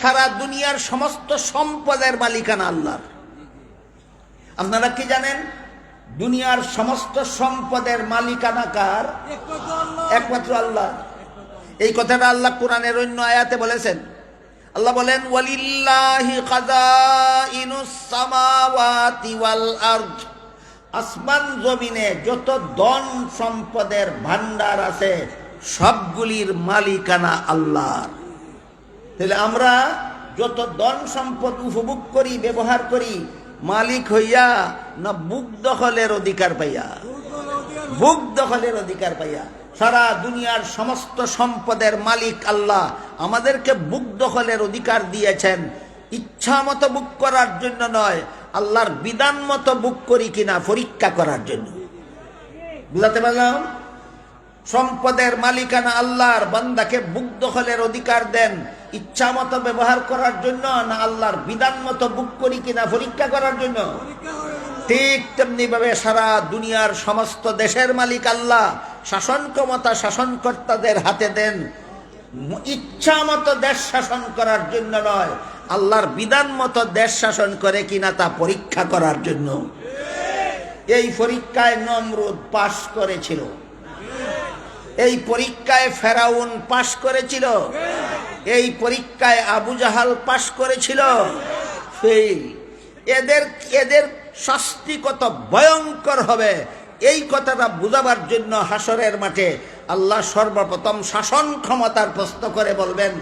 সারা দুনিয়ার সমস্ত সম্পদের মালিকানা আল্লাহর। আপনারা কি জানেন দুনিয়ার সমস্ত সম্পদের মালিকানা কার? একমাত্র আল্লাহ। এই কথাটা আল্লাহ কোরআনের অন্য আয়াতে বলেছেন। আল্লাহ বলেন ওয়ালিল্লাহি খাযাইনুস সামাওয়াতি ওয়াল আরদ, আসমান জমিনে যত ধন সম্পদের ভান্ডার আছে সবগুলির মালিকানা আল্লাহর। তাহলে আমরা যত ধন সম্পদ উপভোগ করি, ব্যবহার করি, মালিক হইয়া না বুক দখলের অধিকার পাইয়া? বুক দখলের অধিকার পাইয়া। সারা দুনিয়ার সমস্ত সম্পদের মালিক আল্লাহ। আমাদেরকে বুক দখলের অধিকার দিয়েছেন ইচ্ছা মতো বুক করার জন্য নয়, আল্লাহর বিধান মতো বুক করি কিনা পরীক্ষা করার জন্য। বুঝাতে পারলাম? সম্পদের মালিকানা আল্লাহর, বান্দাকে বুক দখলের অধিকার দেন ইচ্ছা মতো ব্যবহার করার জন্য, না আল্লাহর বিধান মতো বুক করি কিনা পরীক্ষা করার জন্য। ঠিক তেমনি ভাবে সারা দুনিয়ার সমস্ত দেশের মালিক আল্লাহ। শাসন ক্ষমতা শাসনকর্তাদের হাতে দেন ইচ্ছা মতো দেশ শাসন করার জন্য নয়, আল্লাহর বিধান মতো দেশ শাসন করে কিনা তা পরীক্ষা করার জন্য। এই পরীক্ষায় নমরুদ পাশ করেছিল, এই পরীক্ষায় ফেরাউন পাশ করেছিল, এই পরীক্ষায় আবু জাহাল পাশ করেছিল, ফেল। এদের শাস্তি কত ভয়ঙ্কর হবে এই কথাটা বুঝাবার জন্য হাসরের মাঠে আল্লাহ সর্বপ্রথম শাসন ক্ষমতার প্রশ্ন করে বলবেন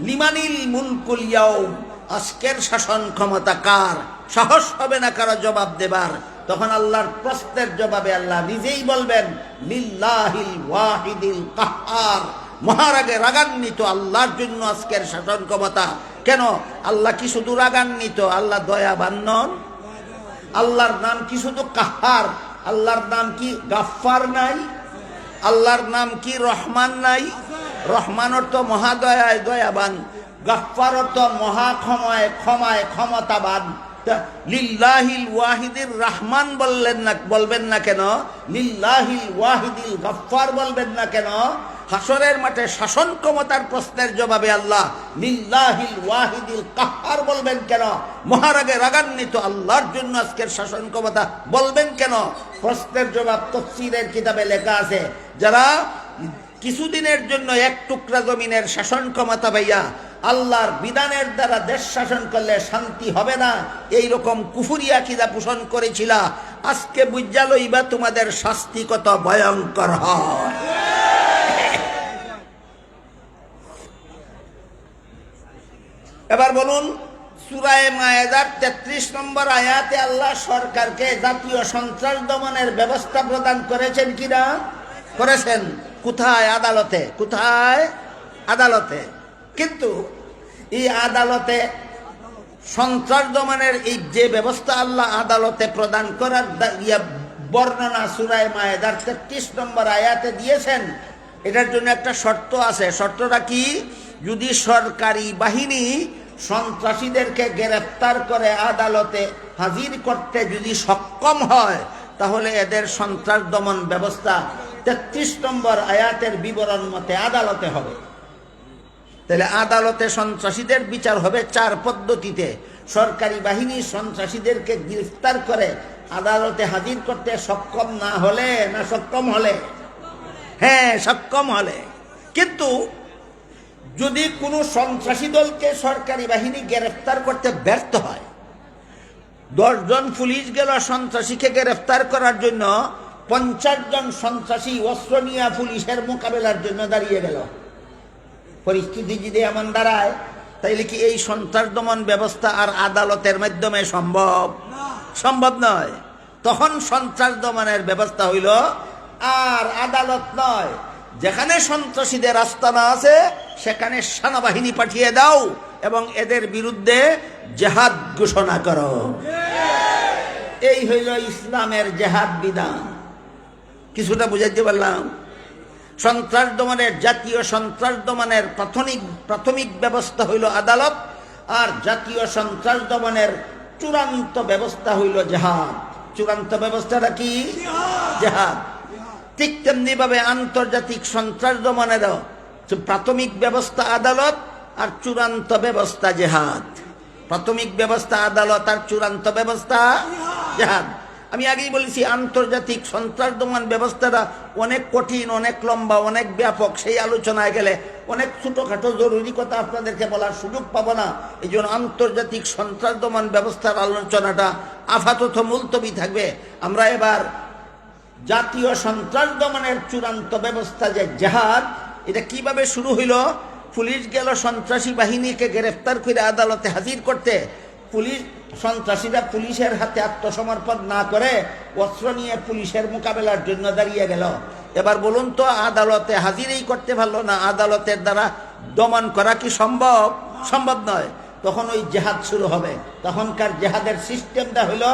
লিমানিল মুলকুল ইয়াউম, আজকের শাসন ক্ষমতা কার? সাহস হবে না কারো জবাব দেবার। তখন আল্লাহর প্রশ্নের জবাবে আল্লাহ নিজেই বলবেন লিল্লাহিল ওয়াহিদিল কাহ্হার, মহারাগে রাগান্বিত আল্লাহর জন্য আজকের শাসন ক্ষমতা। কেন? আল্লাহ কি শুধু রাগান্বিত? আল্লাহ দয়াবান নন? আল্লাহর নাম কি শুধু কাহ্হার? আল্লাহর নাম কি গাফফার নাই? আল্লাহর নাম কি রহমান নাই? রহমান অর্থ মহাদয়ায় দয়াবান, গাফফার অর্থ মহাক্ষমায় ক্ষমায় ক্ষমতাবান। লিল্লাহিল ওয়াহিদির রহমান বলবেন না কেন? লিল্লাহিল ওয়াহিদিল গাফফার বলবেন না কেন? হাসরের মাঠে শাসন ক্ষমতার প্রশ্নের জবাবে আল্লাহ লিল্লাহিল ওয়াহিদিল কাহ্হার বলবেন কেন? মহারাগে রাগান্বিত আল্লাহর জন্য আজকের শাসন ক্ষমতা বলবেন কেন? প্রশ্নের জবাব তাফসীরের কিতাবে লেখা আছে। যারা কিছুদিনের জন্য এক টুকরা জমিনের শাসন ক্ষমতা পাইয়া আল্লাহর বিধানের দ্বারা দেশ শাসন করলে শান্তি হবে না, এইরকম কুফরি আকীদা পোষণ করেছিল, আজকে বুঝা লইবা তোমাদের শাস্তি কত ভয়ঙ্কর হয়। এবার বলুন, সূরা মায়েদার 33 নম্বর আয়াতে আল্লাহ সরকারকে জাতীয় সন্ত্রাস দমনের ব্যবস্থা প্রদান করেছেন কিনা? করেছেন। কোথায়? আদালতে। কোথায়? আদালতে। কিন্তু এই আদালতে সন্ত্রাস দমনের এই যে ব্যবস্থা আল্লাহ আদালতে প্রদান করার বর্ণনা সূরা মায়েদার 33 নম্বর আয়াতে দিয়েছেন, এটার জন্য একটা শর্ত আছে। শর্তটা কি? যদি সরকারি বাহিনী সন্ত্রাসীদেরকে গ্রেফতার করে আদালতে হাজির করতে যদি সক্ষম হয়, তাহলে এদের সন্ত্রাস দমন ব্যবস্থা 33 নম্বর আয়াতের বিবরণ মতে আদালতে হবে। তাহলে আদালতে সন্ত্রাসীদের বিচার হবে 4 পদ্ধতিতে। সরকারি বাহিনী সন্ত্রাসীদেরকে গ্রেফতার করে আদালতে হাজির করতে সক্ষম না হলে, না সক্ষম হলে? হ্যাঁ, সক্ষম হলে। কিন্তু যদি কোনো সন্ত্রাসী দলকে সরকারি বাহিনী গ্রেফতার করতে ব্যর্থ হয়, 10 জন পুলিশ গেল সন্ত্রাসীকে গ্রেফতার করার জন্য, 50 জন সন্ত্রাসী অস্ত্র নিয়ে পুলিশের মোকাবেলার জন্য দাঁড়িয়ে গেল, পরিস্থিতি যদি এমন দাঁড়ায়, তাইলে কি এই সন্ত্রাস দমন ব্যবস্থা আর আদালতের মাধ্যমে সম্ভব? সম্ভব নয়। তখন সন্ত্রাস দমনের ব্যবস্থা হইল আর আদালত নয়, যেখানে সন্ত্রাসীদের আস্তানা আছে সেখানে সেনাবাহিনী পাঠিয়ে দাও এবং এদের বিরুদ্ধে জিহাদ ঘোষণা করো। এই হইল ইসলামের জিহাদ বিধান। কিছুটা বুঝাইতে পারলাম? সন্ত্রাস দমনের, জাতীয় সন্ত্রাস দমনের প্রাথমিক ব্যবস্থা হইল আদালত, আর জাতীয় সন্ত্রাস দমনের চূড়ান্ত ব্যবস্থা হইল জিহাদ। চূড়ান্ত ব্যবস্থাটা কি? জিহাদ। ঠিক তেমনি ভাবে আন্তর্জাতিক সন্ত্রাস দমনেরও প্রাথমিক ব্যবস্থা আদালত, আর চূড়ান্ত ব্যবস্থা জেহাদ। প্রাথমিক ব্যবস্থা আদালত, আর চূড়ান্ত ব্যবস্থা জেহাদ। আমি আগেই বলেছি আন্তর্জাতিক সন্ত্রাস দমন ব্যবস্থাটা অনেক কঠিন, অনেক লম্বা, অনেক ব্যাপক। সেই আলোচনায় গেলে অনেক ছোটোখাটো জরুরি কথা আপনাদেরকে বলার সুযোগ পাবো না। এই জন্য আন্তর্জাতিক সন্ত্রাস দমন ব্যবস্থার আলোচনাটা আপাতত মুলতবি থাকবে। আমরা এবার জাতীয় সন্ত্রাস দমনের চূড়ান্ত ব্যবস্থা যে জেহাদ, এটা কিভাবে শুরু হইল? পুলিশ গেল সন্ত্রাসী বাহিনীকে গ্রেফতার করে আদালতে হাজির করতে। সন্ত্রাসীরা পুলিশের হাতে আত্মসমর্পণ না করে অস্ত্র নিয়ে পুলিশের মোকাবেলার জন্য দাঁড়িয়ে গেল। এবার বলুন তো, আদালতে হাজিরই করতে পারলো না, আদালতের দ্বারা দমন করা কি সম্ভব? সম্ভব নয়। তখন ওই জেহাদ শুরু হবে। তখনকার জেহাদের সিস্টেমটা হলো,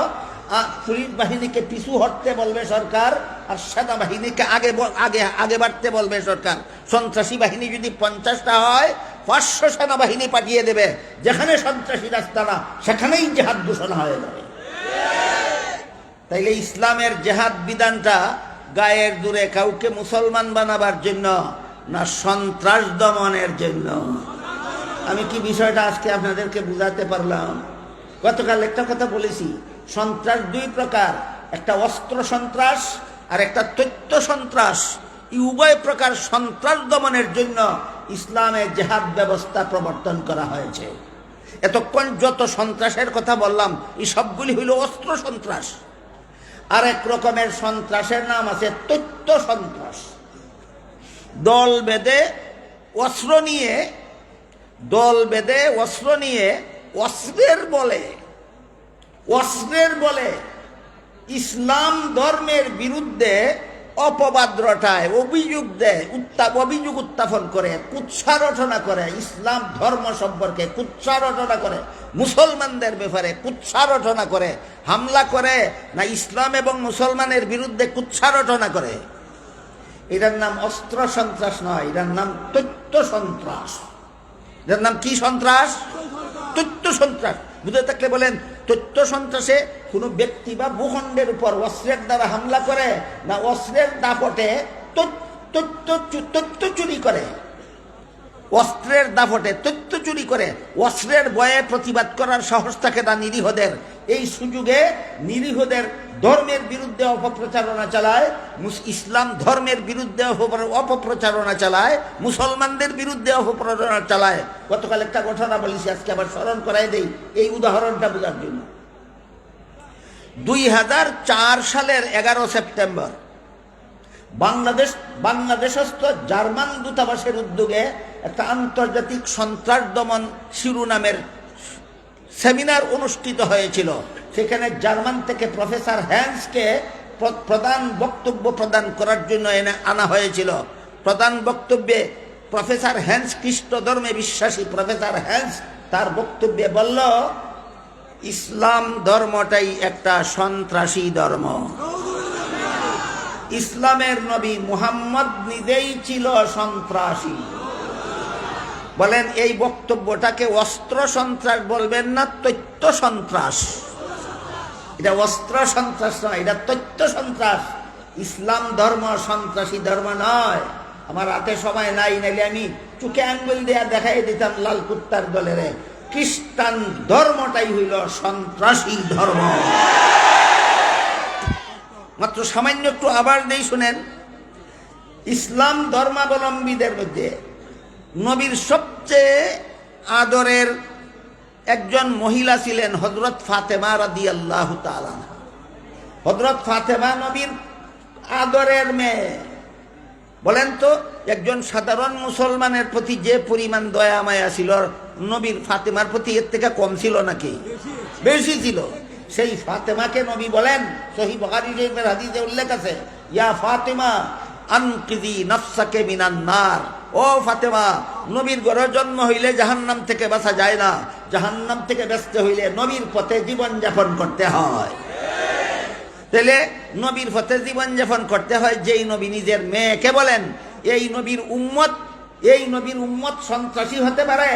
পুলিশ বাহিনীকে পিছু হটতে বলবে সরকার, আর সেনাবাহিনীকে আগে বাড়তে বলবে সরকার। সন্ত্রাসী বাহিনী যদি 50টা হয়, 500 সেনাবাহিনী পাঠিয়ে দেবে। যেখানে সন্ত্রাসী রাস্তা না, সেখানেই জেহাদ ঘোষণা হয়ে যাবে। তাইলে ইসলামের জেহাদ বিধানটা গায়ের দূরে কাউকে মুসলমান বানাবার জন্য না, সন্ত্রাস দমনের জন্য। আমি কি বিষয়টা আজকে আপনাদেরকে বুঝাতে পারলাম? গতকাল একটা কথা বলেছি, সন্ত্রাস দুই প্রকার, একটা অস্ত্র সন্ত্রাস আর একটা তথ্য সন্ত্রাস। এই উভয় প্রকার সন্ত্রাস দমনের জন্য ইসলামে জেহাদ ব্যবস্থা প্রবর্তন করা হয়েছে। এতক্ষণ যত সন্ত্রাসের কথা বললাম, এই সবগুলি হইল অস্ত্র সন্ত্রাস। আর এক রকমের সন্ত্রাসের নাম আছে তথ্য সন্ত্রাস। দল বেঁধে অস্ত্র নিয়ে অস্ত্রের বলে ইসলাম ধর্মের বিরুদ্ধে অপবাদ রটায়, অভিযোগ উত্থাপন করে, কুৎসা রটনা করে, ইসলাম ধর্ম সম্পর্কে কুৎসা রটনা করে, মুসলমানদের ব্যাপারে কুৎসা রটনা করে, হামলা করে না ইসলাম এবং মুসলমানের বিরুদ্ধে কুৎসা রটনা করে। এটার নাম অস্ত্র সন্ত্রাস নয়, এটার নাম তথ্য সন্ত্রাস। এটার নাম কি সন্ত্রাস? তথ্য সন্ত্রাস। বুঝে থাকলে বলেন, তথ্য সন্ত্রাসে কোনো ব্যক্তি বা ভূখণ্ডের উপর অস্ত্রের দ্বারা হামলা করে না অস্ত্রের দাপটে তথ্য চুরি করে, অস্ত্রের দাপটে তথ্য চুরি করে, অস্ত্রের ভয়ে প্রতিবাদ করার সাহস থাকে না নিরীহদের। এই সুযোগে নিরীহদের ধর্মের বিরুদ্ধে অপপ্রচারণা চালায়, ইসলাম ধর্মের বিরুদ্ধে অপপ্রচারণা চালায়, মুসলমানদের বিরুদ্ধে অপপ্রচারণা চালায়। গতকাল একটা ঘটনা বলেছি, আজকে আবার স্মরণ করাই দেই এই উদাহরণটা বোঝার জন্য। 2004 সালের 11 সেপ্টেম্বর বাংলাদেশস্থ জার্মান দূতাবাসের উদ্যোগে একটা আন্তর্জাতিক সন্ত্রাস দমন শিরোনামের সেমিনার অনুষ্ঠিত হয়েছিল। সেখানে জার্মান থেকে প্রফেসর হ্যান্সকে প্রধান বক্তব্য প্রদান করার জন্য আনা হয়েছিল। প্রধান বক্তব্যে প্রফেসর হ্যান্স খ্রিস্ট ধর্মে বিশ্বাসী প্রফেসর হ্যান্স তার বক্তব্যে বলল, ইসলাম ধর্মটাই একটা সন্ত্রাসী ধর্ম। ইসলামের নবী মুহাম্মদ নিজেই ছিল সন্ত্রাসী। বলেন, এই বক্তব্যটাকে অস্ত্র সন্ত্রাস বলবেন না তথ্য সন্ত্রাস? এটা অস্ত্র সন্ত্রাস নয়, এটা তথ্য সন্ত্রাস। ইসলাম ধর্ম সন্ত্রাসী ধর্ম নয়। আমার হাতে সময় নাই, নাইলে আমি চোখে আঙ্গুল দেয়া দেখাই দিতাম লাল কুত্তার দলের। খ্রিস্টান ধর্মটাই হইল সন্ত্রাসী ধর্ম। মাত্র সামান্য একটু আবার দেই, শুনেন। ইসলাম ধর্মাবলম্বীদের মধ্যে নবীর সবচেয়ে আদরের একজন মহিলা ছিলেন হযরত ফাতেমা রাদিয়াল্লাহু তাআলা। হযরত ফাতেমা নবীর আদরের মেয়ে। বলেন তো, একজন সাধারণ মুসলমানের প্রতি যে পরিমাণ দয়া মায়া ছিল, নবীর ফাতেমার প্রতি এর থেকে কম ছিল নাকি? বেশি ছিল। সেই ফাতেমাকে নবী বলেন, সহিহ বুখারী শরীফের হাদিসে উল্লেখ আছে, ইয়া ফাতেমা আনকিদি নাফসাকে মিনান নার। ও ফাতেমা, নবীর ঘরে জন্ম হইলে জাহান্নাম থেকে বাঁচা যায় না, জাহান্নাম থেকে বাঁচতে হইলে নবীর পথে জীবন যাপন করতে হয়। তাহলে নবীর পথে জীবন যাপন করতে হয়। যেই নবী নিজের মেয়েকে বলেন এই নবীর উম্মত সন্ত্রাসী হতে পারে?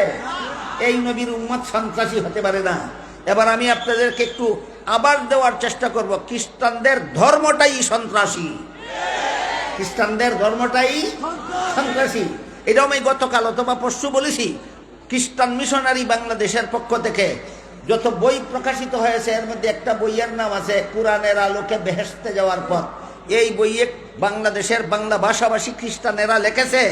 এই নবীর উম্মত সন্ত্রাসী হতে পারে না। এবার আমি আপনাদেরকে একটু আবার দেওয়ার চেষ্টা করব, খ্রিস্টানদের ধর্মটাই সন্ত্রাসী। খ্রিস্টানদের ধর্মটাই সন্ত্রাসী। এটাও আমি গতকাল অথবা পরশু বলেছি। খ্রিস্টান মিশনারি বাংলাদেশের পক্ষ থেকে যত বই প্রকাশিত হয়েছে এর মধ্যে একটা বইয়ের নাম আছে কুরআনের আলোকে বেহেশতে যাওয়ার পথ। এই বইয়ে বাংলাদেশের বাংলা ভাষাভাষী খ্রিস্টানেরা লিখেছে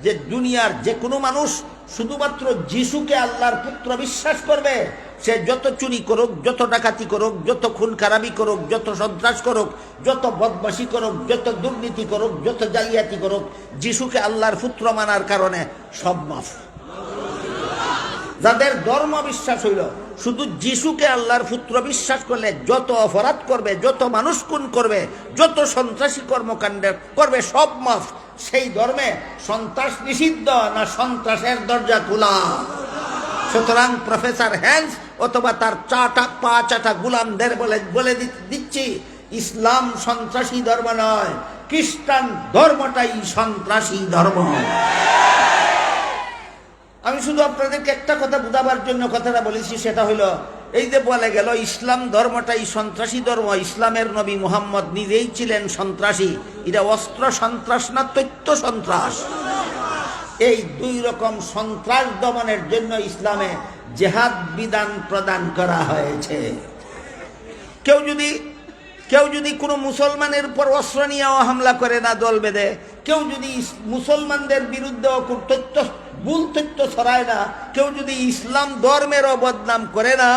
যে দুনিয়ার যে কোনো মানুষ শুধুমাত্র যিশুকে আল্লাহর পুত্র বিশ্বাস করবে, সে যত চুরি করুক, যত ডাকাতি করুক, যত খুন খারাপি করুক, যত সন্ত্রাস করুক, যত বদমাশি করুক, যত দুর্নীতি করুক, যত জালিয়াতি করুক, যিশুকে আল্লাহর পুত্র মানার কারণে সব মাফ। যাদের ধর্ম বিশ্বাস হইল শুধু যিশুকে আল্লাহর পুত্র বিশ্বাস করলে যত অপরাধ করবে, যত মানুষ খুন করবে, যত সন্ত্রাসী কর্মকাণ্ড করবে সব মাফ। সেই ধর্মে সন্ত্রাস নিষিদ্ধ না সন্ত্রাসের দরজা খোলা? সুতরাং প্রফেসর হ্যান্স অথবা তার পা চাটা গুলামদের বলে দিচ্ছি, ইসলাম সন্ত্রাসী ধর্ম নয়, খ্রিস্টান ধর্মটাই সন্ত্রাসী ধর্ম। আমি শুধু আপনাদেরকে একটা কথা বুঝাবার জন্য কথাটা বলেছি, সেটা হলো এই যে বলে গেল ইসলাম ধর্মটাই সন্ত্রাসী ধর্ম, ইসলামের নবী মুহাম্মদ নিজেই ছিলেন সন্ত্রাসী। এটা অস্ত্র সন্ত্রাস না তথ্য সন্ত্রাস? এই দুই রকম সন্ত্রাস দমনের জন্য ইসলামে জেহাদ বিধান প্রদান করা হয়েছে। কেউ যদি কোনো মুসলমানের উপর অস্ত্র নিয়ে হামলা করে না, দল বেঁধে, কেউ যদি মুসলমানদের বিরুদ্ধে ভুল তথ্য ছড়ায় না, কেউ যদি ইসলাম ধর্মেরও বদনাম করে না,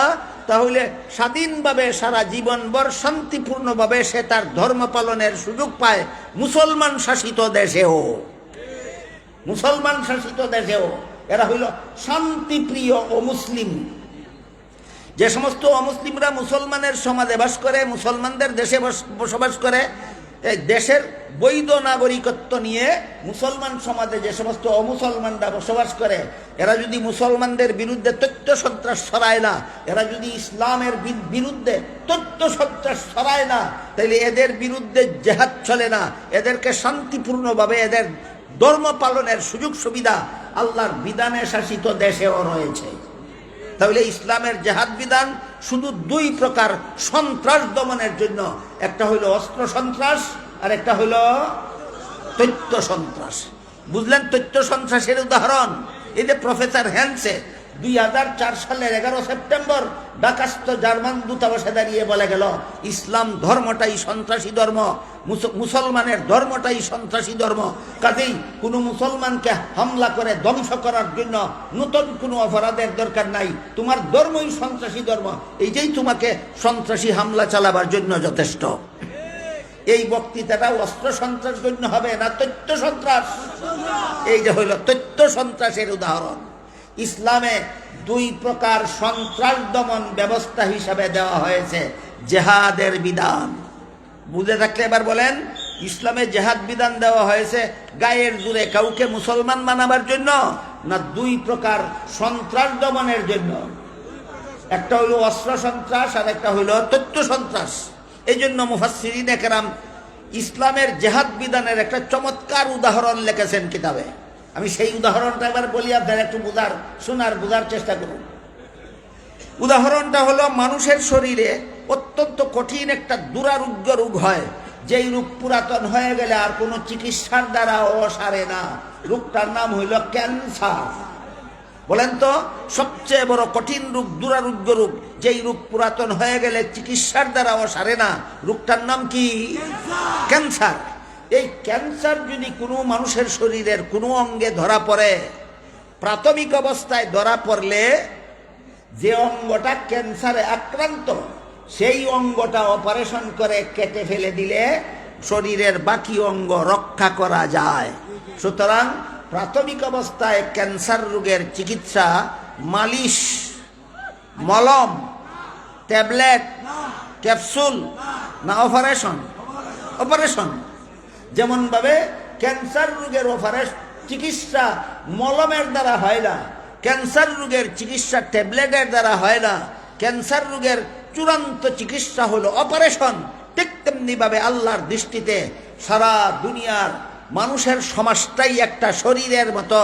তাহলে স্বাধীনভাবে সারা জীবনভর শান্তিপূর্ণভাবে সে তার ধর্ম পালনের সুযোগ পায় মুসলমান শাসিত দেশেও। মুসলমান শাসিত দেশেও এরা হইল শান্তিপ্রিয় ও মুসলিম। যে সমস্ত অমুসলিমরা মুসলমানের সমাজে বাস করে, মুসলমানদের দেশে বসবাস করে, এই দেশের বৈধ নাগরিকত্ব নিয়ে মুসলমান সমাজে যে সমস্ত অমুসলমানরা বসবাস করে, এরা যদি মুসলমানদের বিরুদ্ধে তথ্য সন্ত্রাস ছড়ায় না, এরা যদি ইসলামের বিরুদ্ধে তথ্য সন্ত্রাস ছড়ায় না, তাহলে এদের বিরুদ্ধে জেহাদ চলে না। এদেরকে শান্তিপূর্ণভাবে এদের ধর্ম পালনের সুযোগ সুবিধা আল্লাহর বিধানে শাসিত দেশেও রয়েছে। তাহলে ইসলামের জেহাদ বিধান শুধু দুই প্রকার সন্ত্রাস দমনের জন্য, একটা হইল অস্ত্র সন্ত্রাস আর একটা হইল তথ্য সন্ত্রাস। বুঝলেন তথ্য সন্ত্রাসের উদাহরণ? এই যে প্রফেসর হ্যান্সে 2004 সালের 11 সেপ্টেম্বর ঢাকাস্থ জার্মান দূতাবাসে দাঁড়িয়ে বলে গেল ইসলাম ধর্মটাই সন্ত্রাসী ধর্ম, মুসলমানের ধর্মটাই সন্ত্রাসী ধর্ম। কাজেই কোনো মুসলমানকে হামলা করে ধ্বংস করার জন্য নতুন কোনো অপরাধের দরকার নাই, তোমার ধর্মই সন্ত্রাসী ধর্ম, এইটাই তোমাকে সন্ত্রাসী হামলা চালাবার জন্য যথেষ্ট। এই বক্তৃতাটা অস্ত্র সন্ত্রাস গণ্য হবে না তথ্য সন্ত্রাস? এই যে হইল তথ্য সন্ত্রাসের উদাহরণ। ইসলামে দুই প্রকার সন্ত্রাস দমন ব্যবস্থা হিসাবে দেওয়া হয়েছে জেহাদের বিধান। বুঝে থাকলে এবার বলেন, ইসলামে জেহাদ বিধান দেওয়া হয়েছে গায়ের জোরে কাউকে মুসলমান বানাবার জন্য না দুই প্রকার সন্ত্রাস দমনের জন্য? একটা হইল অস্ত্র সন্ত্রাস আর একটা হইল তথ্য সন্ত্রাস। এই জন্য মুফাসসিরিনে কেরাম ইসলামের জেহাদ বিধানের একটা চমৎকার উদাহরণ লিখেছেন কিতাবে। আমি সেই উদাহরণটা এবার বলি, আপনারা একটু বোঝার চেষ্টা করুন। উদাহরণটা হলো মানুষের শরীরে অত্যন্ত কঠিন একটা দুরারোগ্য রোগ হয়, যেই রোগ পুরাতন হয়ে গেলে আর কোনো চিকিৎসার দ্বারা সারে না। রোগটার নাম হইল ক্যান্সার। বলেন তো, সবচেয়ে বড় কঠিন রোগ, দুরারোগ্য রোগ, যেই রোগ পুরাতন হয়ে গেলে চিকিৎসার দ্বারা সারে না, রোগটার নাম কি? ক্যান্সার। এই ক্যান্সার যদি কোনো মানুষের শরীরের কোনো অঙ্গে ধরা পড়ে, প্রাথমিক অবস্থায় ধরা পড়লে যে অঙ্গটা ক্যান্সারে আক্রান্ত, সেই অঙ্গটা অপারেশন করে কেটে ফেলে দিলে শরীরের বাকি অঙ্গ রক্ষা করা যায়। সুতরাং প্রাথমিক অবস্থায় ক্যান্সার রোগের চিকিৎসা মালিশ, মলম, ট্যাবলেট, ক্যাপসুল না অপারেশন? অপারেশন। যেমনভাবে ক্যান্সার রোগের চিকিৎসা মলমের দ্বারা হয় না, ক্যান্সার রোগের চিকিৎসা ট্যাবলেটের দ্বারা হয় না, ক্যান্সার রোগের চূড়ান্ত চিকিৎসা হলো অপারেশন। ঠিক তেমনিভাবে আল্লাহর দৃষ্টিতে সারা দুনিয়ার মানুষের সমাজটাই একটা শরীরের মতো।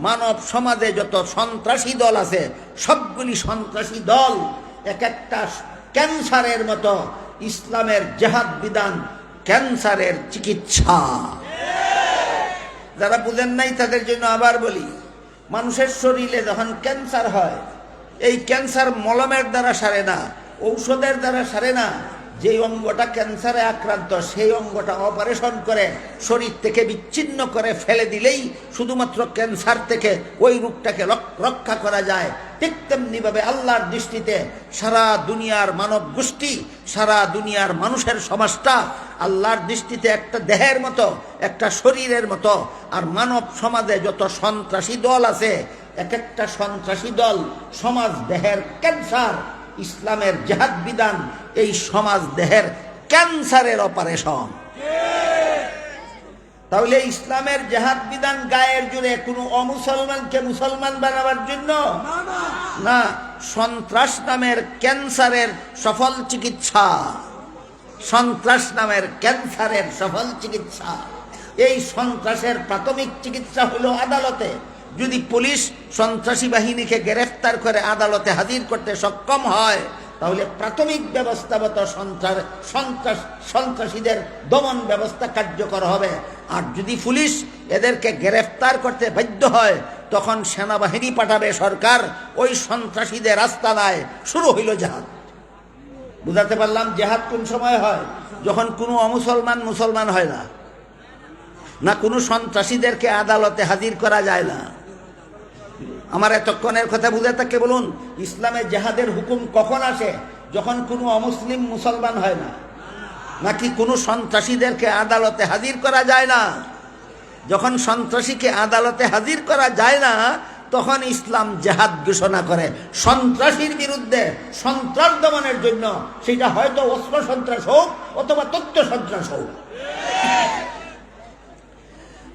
মানব সমাজে যত সন্ত্রাসী দল আছে, সবগুলি সন্ত্রাসী দল এক একটা ক্যান্সারের মতো। ইসলামের জেহাদ বিধান ক্যান্সারের চিকিৎসা। যারা বুঝেন নাই তাদের জন্য আবার বলি, মানুষের শরীরে যখন ক্যান্সার হয়, এই ক্যান্সার মলমের দ্বারা সারে না, ঔষধের দ্বারা সারে না। যেই অঙ্গটা ক্যান্সারে আক্রান্ত সেই অঙ্গটা অপারেশন করে শরীর থেকে বিচ্ছিন্ন করে ফেলে দিলেই শুধুমাত্র ক্যান্সার থেকে ওই রোগটাকে রক্ষা করা যায়। ঠিক তেমনিভাবে আল্লাহর দৃষ্টিতে সারা দুনিয়ার মানব গোষ্ঠী, সারা দুনিয়ার মানুষের সমাজটা আল্লাহর দৃষ্টিতে একটা দেহের মতো, একটা শরীরের মতো। আর মানব সমাজে যত সন্ত্রাসী দল আছে, এক একটা সন্ত্রাসী দল সমাজ দেহের ক্যান্সার। ইসলামের জিহাদ বিধান এই সমাজ দেহের ক্যান্সারের অপারেশন। তাহলে ইসলামের জিহাদ বিধান গায়ের জুড়ে কোনো অমুসলমানকে মুসলমান বানাবার জন্য না, সন্ত্রাস নামের ক্যান্সারের সফল চিকিৎসা। সন্ত্রাস নামের ক্যান্সারের সফল চিকিৎসা। এই সন্ত্রাসের প্রাথমিক চিকিৎসা হলো আদালতে। যদি পুলিশ সন্ত্রাসী বাহিনীকে গ্রেফতার করে আদালতে হাজির করতে সক্ষম হয়, তাহলে প্রাথমিক ব্যবস্থাগত সন্ত্রাসীদের দমন ব্যবস্থা কার্যকর হবে। আর যদি পুলিশ এদেরকে গ্রেফতার করতে বাধ্য হয়, তখন সেনাবাহিনী পাঠাবে সরকার, ওই সন্ত্রাসীদের আস্তানায় শুরু হইল জিহাদ। বুঝাতে পারলাম জিহাদ কোন সময় হয়? যখন কোনো অমুসলমান মুসলমান হয় না, না কোনো সন্ত্রাসীদেরকে আদালতে হাজির করা যায় না। আমার এতক্ষণের কথা বুঝে থাকে বলুন, ইসলামে জিহাদের হুকুম কখন আসে? যখন কোনো অমুসলিম মুসলমান হয় না, নাকি কোনো সন্ত্রাসীদেরকে আদালতে হাজির করা যায় না। যখন সন্ত্রাসীকে আদালতে হাজির করা যায় না, তখন ইসলাম জিহাদ ঘোষণা করে সন্ত্রাসীর বিরুদ্ধে, সন্ত্রাস দমনের জন্য। সেটা হয়তো অস্ত্র সন্ত্রাস হোক অথবা তথ্য সন্ত্রাস হোক।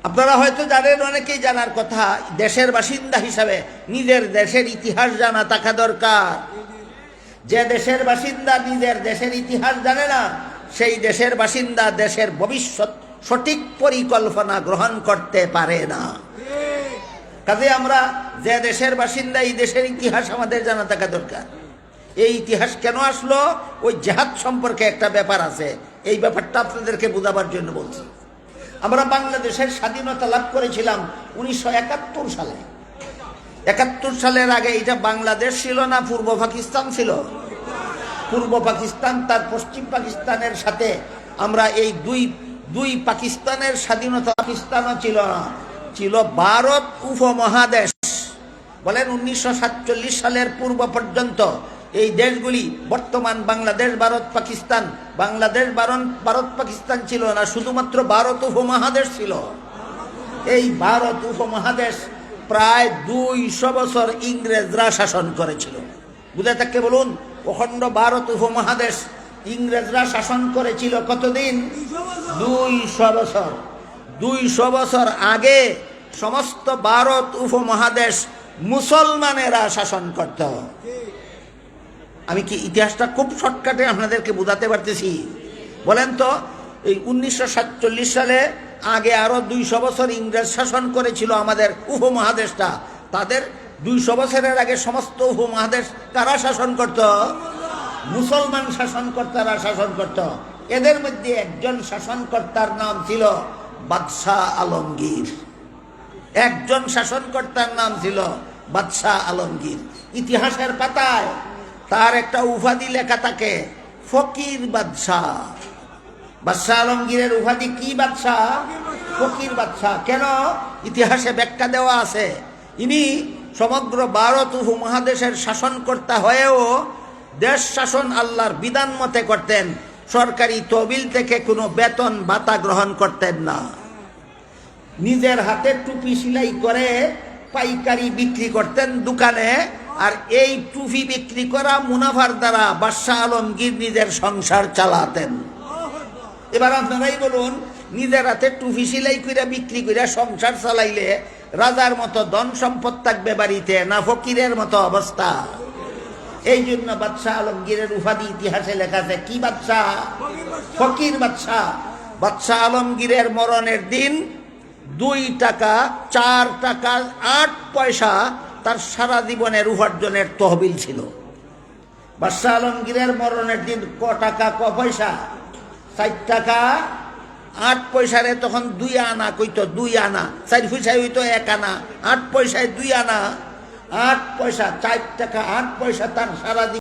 আপনারা হয়তো জানেন, অনেকেই জানার কথা, দেশের বাসিন্দা হিসাবে নিজের দেশের ইতিহাস জানা থাকা দরকার। যে দেশের বাসিন্দা নিজের দেশের ইতিহাস জানে না, সেই দেশের বাসিন্দা দেশের ভবিষ্যৎ সঠিক পরিকল্পনা গ্রহণ করতে পারে না। কাজে আমরা যে দেশের বাসিন্দা, এই দেশের ইতিহাস আমাদের জানা থাকা দরকার। এই ইতিহাস কেন আসলো? ওই জিহাদ সম্পর্কে একটা ব্যাপার আছে, এই ব্যাপারটা আপনাদেরকে বোঝাবার জন্য বলছি। আমরা বাংলাদেশের স্বাধীনতা লাভ করেছিলাম 1971 সালে। 71 সালের আগে এটা বাংলাদেশ ছিল না, পূর্ব পাকিস্তান ছিল। পূর্ব পাকিস্তান তার পশ্চিম পাকিস্তানের সাথে আমরা এই দুই পাকিস্তানের স্বাধীনতা। পাকিস্তানও ছিল না, ছিল ভারত উপমহাদেশ। বলেন 1947 সালের পূর্ব পর্যন্ত এই দেশগুলি, বর্তমান বাংলাদেশ, ভারত, পাকিস্তান, বাংলাদেশ, ভারত, পাকিস্তান ছিল না, শুধুমাত্র ভারত উপমহাদেশ ছিল। এই ভারত উপমহাদেশ প্রায় 200 বছর ইংরেজরা শাসন করেছিল। বুঝে থাকতে বলুন, অখণ্ড ভারত উপমহাদেশ ইংরেজরা শাসন করেছিল কতদিন? 200 বছর। 200 বছর আগে সমস্ত ভারত উপমহাদেশ মুসলমানেরা শাসন করত। আমি কি ইতিহাসটা খুব শর্টকাটে আপনাদেরকে বোঝাতে পারতেছি? বলেন তো, এই 1947 সালে আগে আরো 200 বছর ইংরেজ শাসন করেছিল আমাদের উপমহাদেশটা। তাদের 200 বছরের আগে সমস্ত উপমহাদেশ কারা শাসন করত? মুসলমান শাসনকর্তারা শাসন করত। এদের মধ্যে একজন শাসনকর্তার নাম ছিল বাদশাহ আলমগীর। একজন শাসনকর্তার নাম ছিল বাদশাহ আলমগীর। ইতিহাসের পাতায় তার একটা উপাধি লেখা থাকে, ফকির বাদশাহ। বাদশাহ আলমগীরের উপাধি কি? বাদশাহ, ফকির বাদশাহ। কেন? ইতিহাসে ব্যাখ্যা দেওয়া আছে। ইনি সমগ্র ভারত উপমহাদেশের শাসনকর্তা হয়েও দেশ শাসন আল্লাহর বিধান মতে করতেন। সরকারি তহবিল থেকে কোনো বেতন ভাতা গ্রহণ করতেন না। নিজের হাতে টুপি সেলাই করে পাইকারি বিক্রি করতেন দোকানে, আর এই টুপি বিক্রি করা মুনাফার দ্বারা বাদশাহ আলমগীর নিজের সংসার চালাতেন। এবার আপনারাই বলুন, নিজের হাতে টুপি সেলাই করে বিক্রি করে সংসার চালাইলে রাজার মতো ধন সম্পদ থাকবে বাড়িতে, না ফকিরের মতো অবস্থা? এই জন্য বাদশাহ আলমগীরের উপাধি ইতিহাসে লেখা আছে কি? বাদশাহ, ফকির বাদশাহ। বাদশাহ আলমগীরের মরণের দিন 2 টাকা 4 টাকা 8 পয়সা তার সারা জীবনের উপার্জনের তহবিল ছিল। বাদশাহ আলমগীরের মরণের দিন ক টাকা ক পয়সা? 4 টাকা 8 পয়সারে তখন 2 আনা কইতো, 2 আনা। 4 পয়সায় হইতো 1 আনা, 8 পয়সায় 2 আনা। 8 পয়সা 4 টাকা 8 পয়সা তার সারাদিন